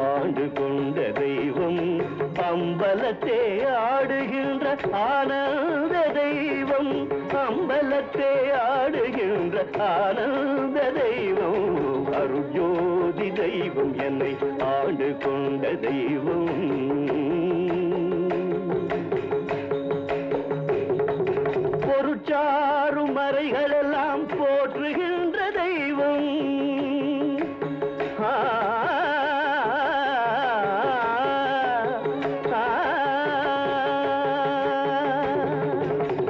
ஆண்டு கொண்ட தெய்வம் அம்பலத்தே ஆடுகின்ற ஆனந்த தெய்வம் அம்பலத்தே ஆடுகின்ற ஆனந்த தெய்வம் அருஜோதி தெய்வம் என்னை ஆண்டு கொண்ட தெய்வம் பொருட்சாரும் மறைகளெல்லாம் போற்றுகின்ற தெய்வம்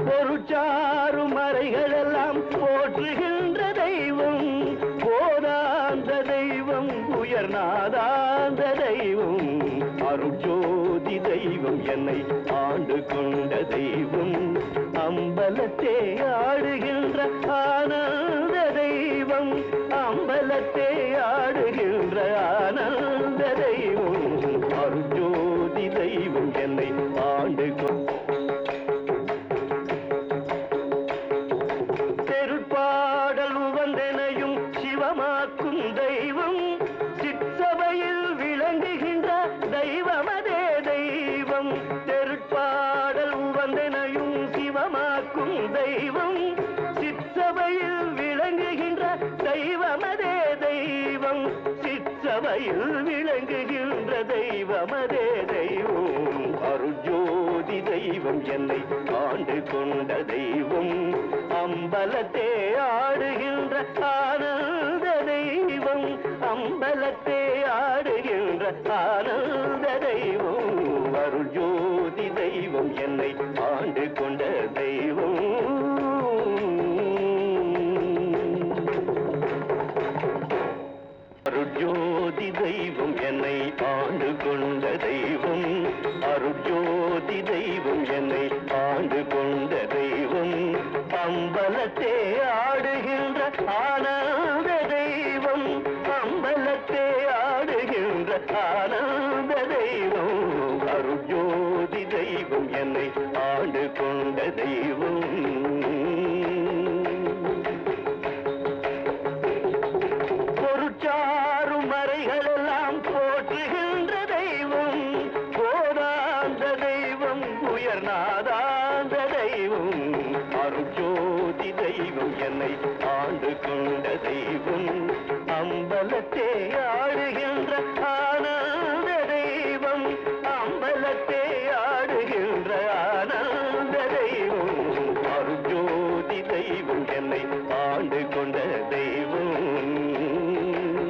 பொருட்சாரும் மறைகளெல்லாம் போற்றுகின்ற தெய்வம் போதாந்த தெய்வம் உயர்நாதாந்த தெய்வம் அருட்ஜோதி தெய்வம் என்னை ஆண்டு கொண்ட தெய்வம் அம்பலத்தே ஆடுகின்ற ஆனந்த தெய்வம் அம்பலத்தே ஆடுகின்ற ஆனந்த தெய்வம் அருட்ஜோதி தெய்வம் என்னை ஆண்டு தெருப்பாடல் உவந்தனையும் சிவமாக்கும் தெய்வம் சிற்சபையில் விளங்குகின்ற தெய்வமதே தெய்வம் தெருப்பாடல் உவந்தனையும் சிவமாக்கும் தெய்வம் சிற்சபையில் விளங்குகின்ற தெய்வமதே தெய்வம் சிற்சபையில் விளங்குகின்ற தெய்வமதே தெய்வம் அருஜோதி தெய்வம் என்னை ஆண்டு கொண்ட தெய்வம் அம்பலத்தே ஆடுகின்ற ஆனந்த தெய்வம் அம்பலத்தே ஆடுகின்ற ஆனந்த தெய்வம் அருஜோதி தெய்வம் என்னை ஆண்டு கொண்ட தெய்வம் அருட்ஜோதி தெய்வம் என்னை ஆண்டு கொண்ட தெய்வம் அருட்ஜோதி தெய்வம் என்னை ஆண்டு கொண்ட தெய்வம் அம்பலத்தே ஆடுகின்ற ஆனந்த தெய்வம் அம்பலத்தே ஆடுகின்ற ஆனந்த தெய்வம் அருட்ஜோதி தெய்வம் என்னை ஆண்டு கொண்ட தெய்வம் பொருட்சாரும் மறைகளெல்லாம் போற்றுகின்ற தெய்வம் போதாந்த தெய்வம் உயர்நாதாந்த தெய்வம் அருட்ஜோதி தெய்வம் என்னை ஆண்டு கொண்ட தெய்வம் அம்பலத்தே